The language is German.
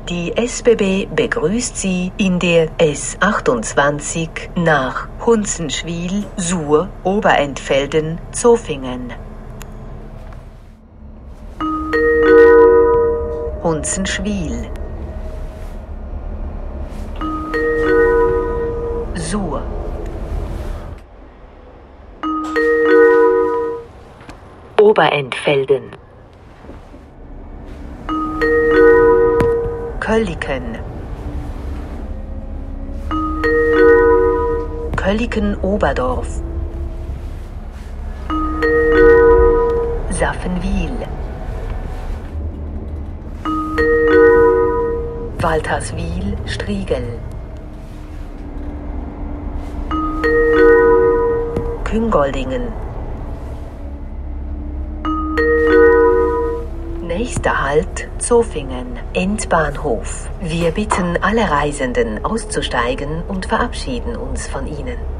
Die SBB begrüßt Sie in der S28 nach Hunzenschwil, Suhr, Oberentfelden, Zofingen. Hunzenschwil, Suhr, Oberentfelden, Kölliken, Kölliken Oberdorf, Safenwil, Walterswil-Striegel, Küngoldingen. Nächster Halt Zofingen, Endbahnhof. Wir bitten alle Reisenden auszusteigen und verabschieden uns von Ihnen.